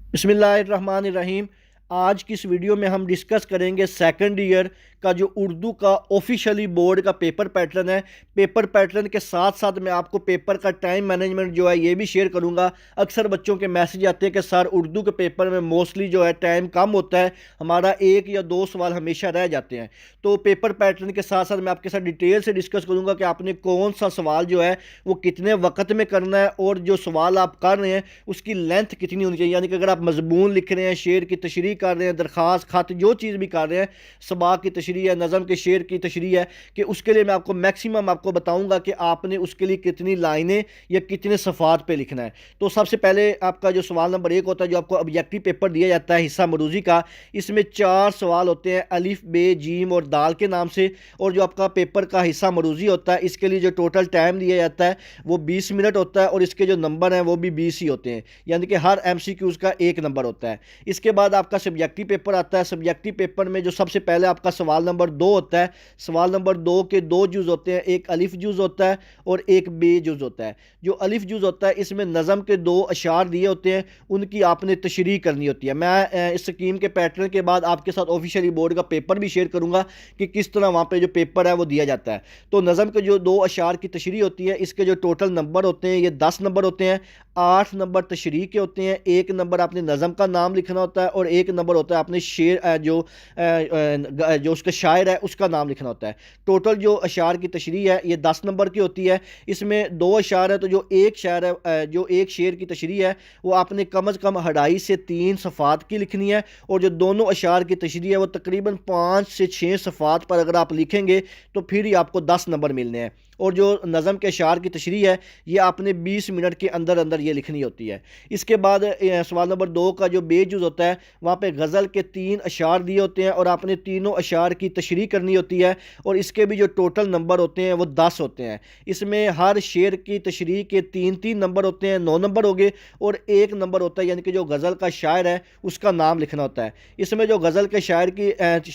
बिस्मिल्लाहिर्रहमानिर्रहीम। आज की इस वीडियो में हम डिस्कस करेंगे सेकंड ईयर का जो उर्दू का ऑफिशियली बोर्ड का पेपर पैटर्न है। पेपर पैटर्न के साथ साथ मैं आपको पेपर का टाइम मैनेजमेंट जो है ये भी शेयर करूंगा। अक्सर बच्चों के मैसेज आते हैं कि सर उर्दू के पेपर में मोस्टली जो है टाइम कम होता है, हमारा एक या दो सवाल हमेशा रह जाते हैं। तो पेपर पैटर्न के साथ साथ मैं आपके साथ डिटेल से डिस्कस करूंगा कि आपने कौन सा सवाल जो है वो कितने वक्त में करना है और जो सवाल आप कर रहे हैं उसकी लेंथ कितनी होनी चाहिए। यानी कि अगर आप मजमून लिख रहे हैं, शेर की तशरीह कर रहे हैं, दरख्वास्त खत जो चीज़ भी कर रहे हैं, सबाक की तशरीह है, नज़म के शेर की तशरीह है, कि उसके लिए मैं आपको मैक्सिमम आपको बताऊंगा कि आपने उसके लिए कितनी लाइनें या कितने सफ़ात पे लिखना है। तो सबसे पहले आपका जो सवाल नंबर एक होता है, जो आपको ऑब्जेक्टिव पेपर दिया जाता है हिस्सा मरूजी का, इसमें 4 सवाल होते हैं अलिफ बे जीम और दाल के नाम से। और जो आपका पेपर का हिस्सा मरूजी होता है इसके लिए जो टोटल टाइम दिया जाता है वो 20 मिनट होता है और इसके जो नंबर हैं वो भी 20 ही होते हैं, यानी कि हर MCQs का एक नंबर होता है। इसके बाद आपका सब्जेक्टिव पेपर आता है। सब्जेक्टिव पेपर में जो सबसे पहले आपका सवाल नंबर 2 होता है। सवाल नंबर 2 के 2 जुज़ होते हैं, एक अलिफ जुज़ होता है और एक बे जुज़ होता है। जो अलिफ जुज़ होता है इसमें नज़म के 2 अशार दिए होते हैं, उनकी आपने तशरीह करनी होती है। मैं इस स्कीम के पैटर्न के बाद आपके साथ ऑफिशियली बोर्ड का पेपर भी शेयर करूंगा कि किस तरह वहाँ पे जो पेपर है वो दिया जाता है। तो नज़म के जो 2 अशार की तशरीह होती है, इसके जो टोटल नंबर होते हैं ये 10 नंबर होते हैं। 8 नंबर तशरीह के होते हैं, एक नंबर आपने नज़म का नाम लिखना होता है और एक नंबर होता है आपने शेर जो उसका शायर है उसका नाम लिखना होता है। टोटल जो अशार की तशरीह है ये 10 नंबर की होती है। इसमें 2 अशार है, तो जो एक शायर है, जो एक शेर की तशरीह है वो आपने कम अज़ कम 2.5 से 3 सफ़ात की लिखनी है। और जो दोनों अशार की तशरीह है वो तकरीबन 5 से 6 सफ़ात पर अगर आप लिखेंगे तो फिर ही आपको 10 नंबर मिलने हैं। और जो नज़म के अशार की तशरीह है ये आपने 20 मिनट के अंदर अंदर ये लिखनी होती है। इसके बाद सवाल नंबर 2 का जो बेजुज़ होता है वहाँ पे गज़ल के 3 अशार दिए होते हैं और आपने तीनों अशार की तशरीह करनी होती है। और इसके भी जो टोटल नंबर होते हैं वो 10 होते हैं। इसमें हर शेर की तशरीह के 3-3 नंबर होते हैं, 9 नंबर हो गए। और एक नंबर होता है यानी कि जो गज़ल का शायर है उसका नाम लिखना होता है। इसमें जो गज़ल के शायर की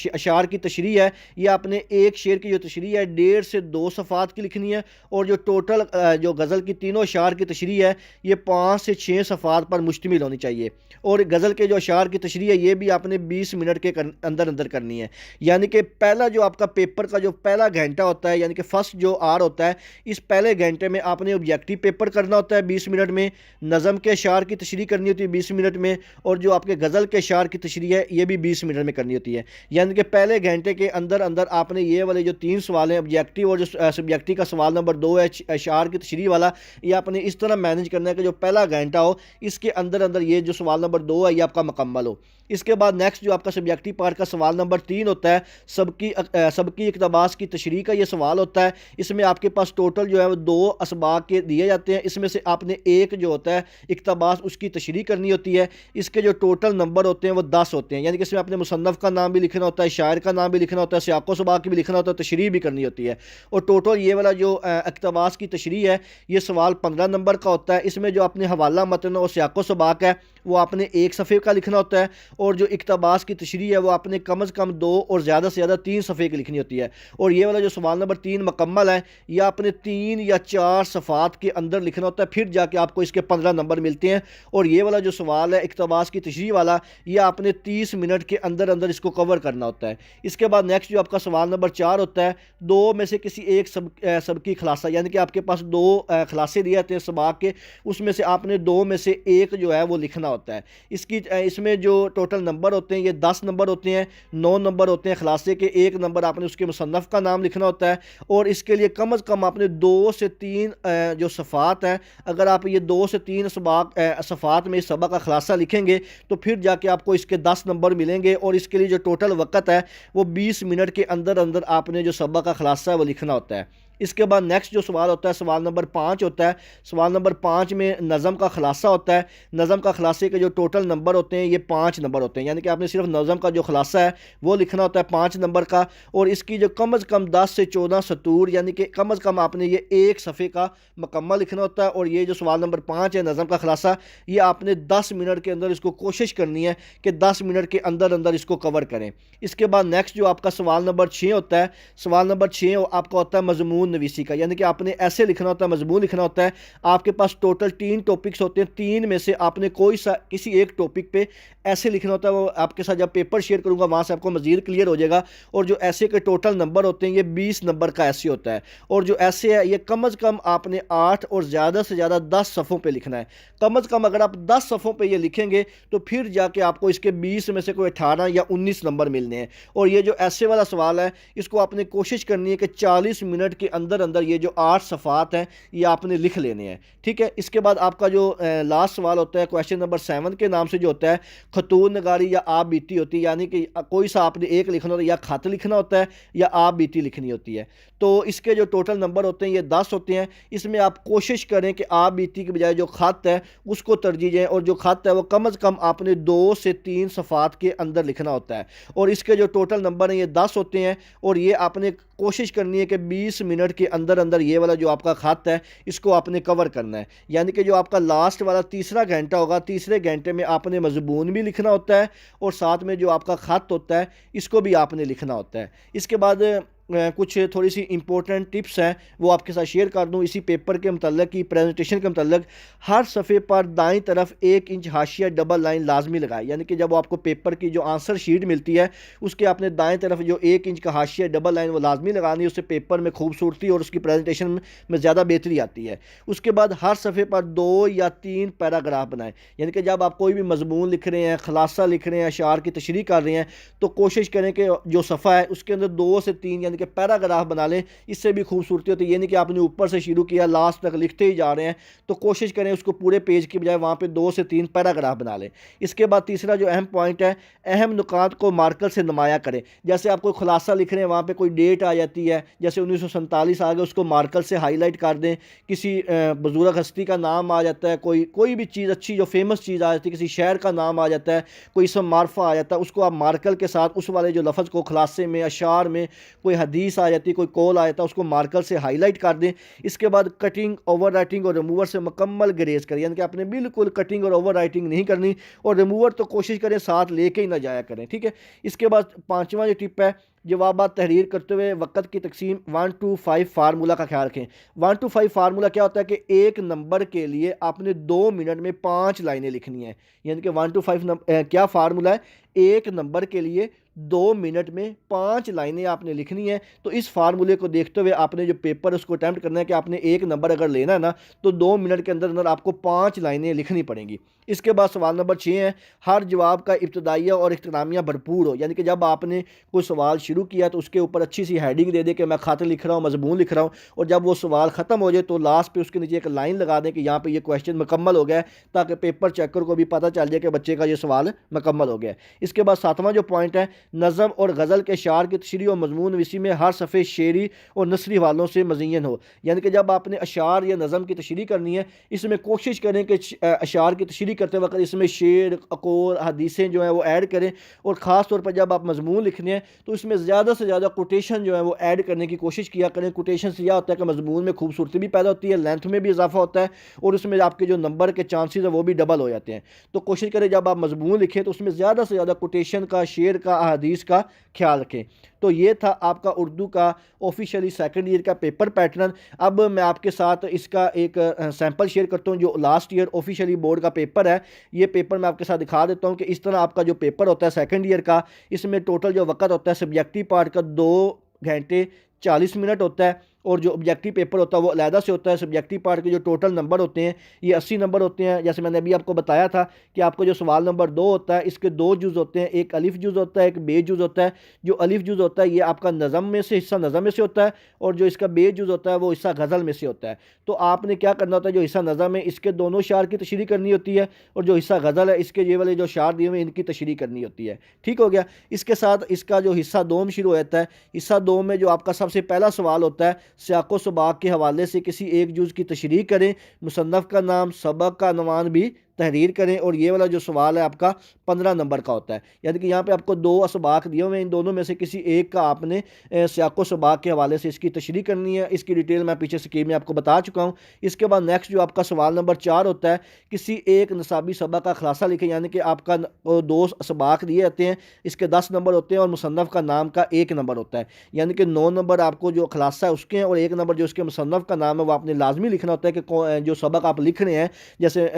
अशार की तशरीह है ये आपने एक शेर की जो तशरीह है 1.5 से 2 सफ़ात की लिखनी है। और जो टोटल जो गज़ल की तीनों अशार की तशरीह है ये 5 से 6 सफ़ात पर मुश्तमिल होनी चाहिए। और गज़ल के जो अशार की तशरीह है ये भी आपने 20 मिनट के अंदर अंदर करनी है। यानी कि पहला जो आपका पेपर का जो पहला घंटा होता है, यानी कि फर्स्ट जो आर होता है, इस पहले घंटे में आपने ऑब्जेक्टिव पेपर करना होता है 20 मिनट में, नज़म के अशार की तशरीह करनी होती है 20 मिनट में, और जो आपके गज़ल के अशार की तशरीह है ये भी 20 मिनट में करनी होती है। यानी कि पहले घंटे के अंदर अंदर आपने ये वाले जो 3 सवाल हैं ऑब्जेक्टिव और जो सब्जेक्टिव का सवाल नंबर 2 है अशार की तशरीह वाला, ये आपने इस तरह मैनेज करना है कि जो पहला घंटा हो इसके अंदर अंदर ये जो सवाल नंबर 2 है ये आपका मुकम्मल हो। इसके बाद नेक्स्ट जो आपका सब्जेक्टिव पार्ट का सवाल नंबर 3 होता है, सबकी इक़्तिबास की तशरीह का ये सवाल होता है। इसमें आपके पास टोटल जो है वो 2 असबाक के दिए जाते हैं, इसमें से आपने एक जो होता है इक़्तिबास उसकी तशरीह करनी होती है। इसके जो टोटल नंबर होते हैं वो 10 होते हैं, यानी कि इसमें आपने मुसन्नफ़ का नाम भी लिखना होता है, शायर का नाम भी लिखना होता है, सियाक़ो सबाक भी लिखना होता है, तशरीह भी करनी होती है। और टोटल ये वाला जो इक़्तिबास की तशरीह है ये सवाल 15 नंबर का होता है। इसमें जो अपने हवाला मतन और सियाक़ो सबाक है वो आपने एक सफ़े का लिखना होता है। और जो इक़्तिबास की तशरीह है वो आपने कम अज़ कम 2 और ज़्यादा से ज़्यादा 3 सफ़े की लिखनी होती है। और ये वाला जो सवाल नंबर 3 मुकम्मल है ये आपने 3 या 4 सफ़ात के अंदर लिखना होता है, फिर जाके आपको इसके 15 नंबर मिलते हैं। और ये वाला जो सवाल है इक़्तिबास की तशरीह वाला ये आपने 30 मिनट के अंदर अंदर इसको कवर करना होता है। इसके बाद नेक्स्ट जो आपका सवाल नंबर 4 होता है, 2 में से किसी एक सबकी खलासा, यानी कि आपके पास 2 खलासे दिए जाते हैं सबाक के, उसमें से आपने 2 में से एक जो है वो लिखना होता है। इसमें जो टोटल नंबर होते हैं ये 10 नंबर होते हैं, 9 नंबर होते हैं खलासे के, एक नंबर आपने उसके मुसन्नफ़ का नाम लिखना होता है। और इसके लिए कम अज़ कम आपने 2 से 3 जो सफ़ात हैं, अगर आप ये 2 से 3 सफ़ात में इस सबक का खलासा लिखेंगे तो फिर जाके आपको इसके 10 नंबर मिलेंगे। और इसके लिए जो टोटल वक़्त है वो 20 मिनट के अंदर अंदर आपने जो सबक का खलासा है वो लिखना होता है। इसके बाद नेक्स्ट जो सवाल होता है सवाल नंबर 5 होता है। सवाल नंबर 5 में नज़म का खुलासा होता है। नज़म का खुलासे के जो टोटल नंबर होते हैं ये 5 नंबर होते हैं, यानी कि आपने सिर्फ नज़म का जो खुलासा है वो लिखना होता है 5 नंबर का। और इसकी जो कम अज़ कम 10 से 14 सतूर, यानी कि कम अज़ कम आपने ये एक सफ़े का मुकम्मल लिखना होता है। और ये जो सवाल नंबर 5 है नज़म का खुलासा, ये आपने 10 मिनट के अंदर इसको कोशिश करनी है कि 10 मिनट के अंदर अंदर इसको कवर करें। इसके बाद नेक्स्ट जो आपका सवाल नंबर 6 होता है, सवाल नंबर 6 आपका होता है मजमून मजमून नवीसी का, यानी कि आपने ऐसे लिखना होता है, मजमून लिखना होता है। आपके पास टोटल 3 टॉपिक्स होते हैं, 3 में से आपने कोई सा किसी एक टॉपिक पे ऐसे लिखना होता है। वो आपके साथ जब पेपर शेयर करूंगा वहाँ से आपको मज़ीद क्लियर हो जाएगा। और जो ऐसे के टोटल नंबर होते हैं ये 20 नंबर का ऐसे होता है। और जो ऐसे है ये कम अज़ कम आपने 8 और ज़्यादा से ज़्यादा 10 सफ़ों पे लिखना है। कम अज़ कम अगर आप 10 सफ़ों पे ये लिखेंगे तो फिर जाके आपको इसके 20 में से कोई 18 या 19 नंबर मिलने हैं। और ये जो ऐसे वाला सवाल है इसको आपने कोशिश करनी है कि 40 मिनट के अंदर अंदर ये जो 8 सफ़ात हैं ये आपने लिख लेने हैं, ठीक है। इसके बाद आपका जो लास्ट सवाल होता है क्वेश्चन नंबर 7 के नाम से जो होता है खतून नगारी या आप बीती होती है, यानी कि कोई सा आपने एक लिखना होता है, या खत लिखना होता है या आप बीती लिखनी होती है। तो इसके जो टोटल नंबर होते हैं ये 10 होते हैं। इसमें आप कोशिश करें कि आप बीती के बजाय जो खत है उसको तरजीह दें, और जो खत है वो कम अज़ कम आपने 2 से 3 सफ़ात के अंदर लिखना होता है। और इसके जो टोटल नंबर हैं ये 10 होते हैं। और ये आपने कोशिश करनी है कि 20 मिनट के अंदर अंदर ये वाला जो आपका खत है इसको आपने कवर करना है। यानी कि जो आपका लास्ट वाला तीसरा घंटा होगा, तीसरे घंटे में आपने मजमून भी लिखना होता है और साथ में जो आपका खत होता है इसको भी आपने लिखना होता है। इसके बाद कुछ थोड़ी सी इंपॉर्टेंट टिप्स हैं वो आपके साथ शेयर कर दूं इसी पेपर के मतलब की प्रेजेंटेशन के मतलब। हर सफ़े पर दाईं तरफ 1 इंच हाशिया डबल लाइन लाजमी लगाए, यानी कि जब आपको पेपर की जो आंसर शीट मिलती है उसके आपने दाएं तरफ जो 1 इंच का हाशिया डबल लाइन वो लाजमी लगानी है। उससे पेपर में खूबसूरती और उसकी प्रेजेंटेशन में ज़्यादा बेहतरी आती है। उसके बाद हर सफ़े पर 2 या 3 पैराग्राफ बनाएं, यानी कि जब आप कोई भी मजमून लिख रहे हैं, खलासा लिख रहे हैं, अशार की तशरीह कर रहे हैं तो कोशिश करें कि जो सफ़ा है उसके अंदर 2 से 3 कि पैराग्राफ बना लें। इससे भी खूबसूरती होती है। ये नहीं कि आपने ऊपर से शुरू किया लास्ट तक लिखते ही जा रहे हैं, तो कोशिश करें उसको पूरे पेज की बजाय वहाँ पे 2 से 3 पैराग्राफ बना लें। इसके बाद तीसरा जो अहम पॉइंट है, अहम नुकात को मार्कर से नुमाया करें। जैसे आप कोई खुलासा लिख रहे हैं वहाँ पर कोई डेट आ जाती है, जैसे 1947 आ गया, उसको मार्कर से हाईलाइट कर दें। किसी बुजुर्ग हस्ती का नाम आ जाता है, कोई भी चीज़ अच्छी जो फेमस चीज़ आ जाती है, किसी शहर का नाम आ जाता है, कोई इसम मार्फा आ जाता है, उसको आप मार्कर के साथ उस वाले जो लफ्ज़ को खुलासे में, अशार में, कोई हदीस आ जाती, कोई कॉल आ जाता है, उसको मार्कर से हाईलाइट कर दें। इसके बाद कटिंग, ओवर राइटिंग और रिमूवर से मुकम्मल ग्रेज करें, यानी कि आपने बिल्कुल कटिंग और ओवर राइटिंग नहीं करनी, और रिमूवर तो कोशिश करें साथ लेके ही ना जाया करें, ठीक है। इसके बाद पांचवा जो टिप है, जवाबात तहरीर करते हुए वक़्त की तकसीम 1 to 5 फार्मूला का ख्याल रखें। 1 to 5 फार्मूला क्या होता है कि एक नंबर के लिए आपने 2 मिनट में 5 लाइनें लिखनी है, यानी कि 1 to 5 क्या फार्मूला है, एक नंबर के लिए 2 मिनट में 5 लाइनें आपने लिखनी है। तो इस फार्मूले को देखते हुए आपने जो पेपर है उसको अटैम्प्ट करना है कि आपने एक नंबर अगर लेना है ना तो 2 मिनट के अंदर अंदर आपको 5 लाइनें लिखनी पड़ेंगी। इसके बाद सवाल नंबर 6 है, हर जवाब का इब्तदाइया और इख्तितामिया भरपूर हो, यानी कि जब आपने कोई सवाल शुरू किया तो उसके ऊपर अच्छी सी हेडिंग दे दे कि मैं खत लिख रहा हूँ, मजमून लिख रहा हूँ, और जब वो सवाल ख़त्म हो जाए तो लास्ट पे उसके नीचे एक लाइन लगा दें कि यहाँ पे ये क्वेश्चन मुकम्मल हो गया है, ताकि पेपर चेकर को भी पता चल जाए कि बच्चे का ये सवाल मुकम्मल हो गया है। इसके बाद 7वां जो पॉइंट है, नज़म और गज़ल के शार की तशरीह और मजमून नवीसी में हर सफ़े शेरी और नसरी वालों से मज़ीन हो, यानी कि जब आपने अशार या नज़म की तशरीह करनी है इसमें कोशिश करें कि अशार की तशरीह करते वक्त इसमें शेर, अकोर, हदीसें जो हैं वो ऐड करें। और ख़ास तौर पर जब आप मजमून लिखने हैं तो इसमें ज़्यादा से ज़्यादा कोटेशन जो है वो ऐड करने की कोशिश किया करें। कोटेशन से यह होता है कि मजमून में खूबसूरती भी पैदा होती है, लेंथ में भी इजाफा होता है, और उसमें आपके जो नंबर के चांसेस है वो भी डबल हो जाते हैं। तो कोशिश करें जब आप मजमून लिखें तो उसमें ज़्यादा से ज़्यादा कोटेशन का, शेर का, हदीस का ख्याल रखें। तो ये था आपका उर्दू का ऑफिशियली सेकंड ईयर का पेपर पैटर्न। अब मैं आपके साथ इसका एक सैंपल शेयर करता हूँ जो लास्ट ईयर ऑफिशियली बोर्ड का पेपर है। ये पेपर मैं आपके साथ दिखा देता हूँ कि इस तरह आपका जो पेपर होता है सेकंड ईयर का, इसमें टोटल जो वक्त होता है सब्जेक्टिव पार्ट का 2 घंटे 40 मिनट होता है, और जो ऑब्जेक्टिव पेपर होता है वो अलहदा से होता है। सब्जेक्टिव पार्ट के जो टोटल नंबर होते हैं ये 80 नंबर होते हैं। जैसे मैंने अभी आपको बताया था कि आपको जो सवाल नंबर 2 होता है इसके 2 जुज़ होते हैं, एक अलिफ जुज़ होता है, एक बे जुज़ होता है। जो अलिफ जुज़ होता है ये आपका नज़म में से हिस्सा नज़म में से होता है, और जो इसका बे जुज़ होता है वो हिस्सा गज़ल में से होता है। तो आपने क्या करना होता है, जो हिस्सा नज़म है इसके दोनों शार की तशरीह करनी होती है, और जो हिस्सा गज़ल है इसके ये वाले जो शार दिए हुए इनकी तशरीह करनी होती है। ठीक हो गया। इसके साथ इसका जो हिस्सा 2 शुरू हो जाता है। हिस्सा 2 में जो आपका सबसे पहला सवाल होता है, सियाक़ो सबाक़ के हवाले से किसी एक जुज़ की तशरीह करें, मुसन्नफ़ का नाम, सबक का अनवान भी तहरीर करें। और ये वाला जो सवाल है आपका 15 नंबर का होता है, यानी कि यहाँ पे आपको 2 असबाक दिए हुए हैं, इन दोनों में से किसी एक का आपने सियाको सबाक के हवाले से इसकी तशरीह करनी है। इसकी डिटेल मैं पीछे स्कीम में आपको बता चुका हूँ। इसके बाद नेक्स्ट जो आपका सवाल नंबर 4 होता है, किसी एक नसाबी सबक का खुलासा लिखें, यानी कि आपका 2 असबाक दिए जाते हैं, इसके 10 नंबर होते हैं और मुसन्नफ़ का नाम का 1 नंबर होता है, यानी कि 9 नंबर आपको जो खुलासा है उसके हैं और 1 नंबर जो उसके मुसन्नफ़ का नाम है वो आपने लाजमी लिखना होता है कि जो सबक आप लिख रहे हैं, जैसे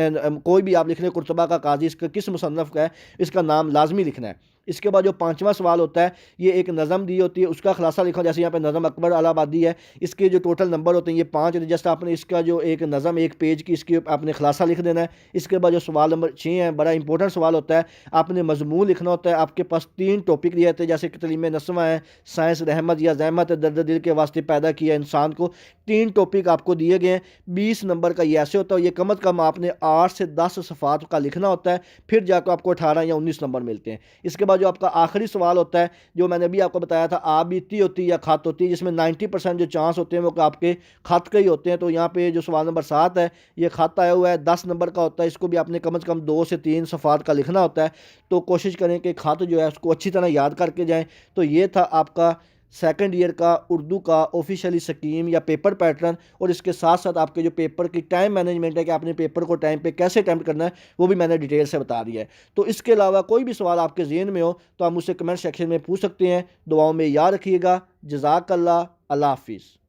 कोई भी आप लिख रहे हैं कुर्तबा का काजी, इसका किस मुसन्नफ़ का है, इसका नाम लाजमी लिखना है। इसके बाद जो 5वां सवाल होता है, ये एक नज़म दी होती है, उसका खुलासा लिखो, जैसे यहाँ पे नज़म अकबर इलाहाबादी है, इसके जो टोटल नंबर होते हैं ये 5, जस्ट आपने इसका जो एक नज़म एक पेज की इसकी आपने खुलासा लिख देना है। इसके बाद जो सवाल नंबर 6 है, बड़ा इंपॉर्टेंट सवाल होता है, आपने मजमून लिखना होता है। आपके पास 3 टॉपिक दिए जाते हैं, जैसे कि तलीम नस्वा है, साइंस, रहमत या जहमत दर्द दिल के वास्ते पैदा किया इंसान को, 3 टॉपिक आपको दिए गए हैं। 20 नंबर का ये ऐसे होता है, ये कम अज़ कम आपने 8 से 10 सफ़ात का लिखना होता है, फिर जाकर आपको 18 या 19 नंबर मिलते हैं। इसके बाद जो आपका आखिरी सवाल होता है, जो मैंने अभी आपको बताया था, आबीती होती है या खत होती है, जिसमें 90% जो चांस होते हैं वो आपके खत के ही होते हैं। तो यहाँ पे जो सवाल नंबर 7 है, ये खत आया हुआ है, 10 नंबर का होता है, इसको भी आपने कम से कम 2 से 3 सफ़ात का लिखना होता है। तो कोशिश करें कि खत जो है उसको अच्छी तरह याद करके जाएँ। तो ये था आपका सेकंड ईयर का उर्दू का ऑफिशियली स्कीम या पेपर पैटर्न, और इसके साथ साथ आपके जो पेपर की टाइम मैनेजमेंट है कि आपने पेपर को टाइम पे कैसे अटैम्प्ट करना है, वो भी मैंने डिटेल से बता दिया है। तो इसके अलावा कोई भी सवाल आपके ज़हन में हो तो आप मुझसे कमेंट सेक्शन में पूछ सकते हैं। दुआओं में याद रखिएगा। जज़ाकल्लाह। अल्लाह हाफिज़।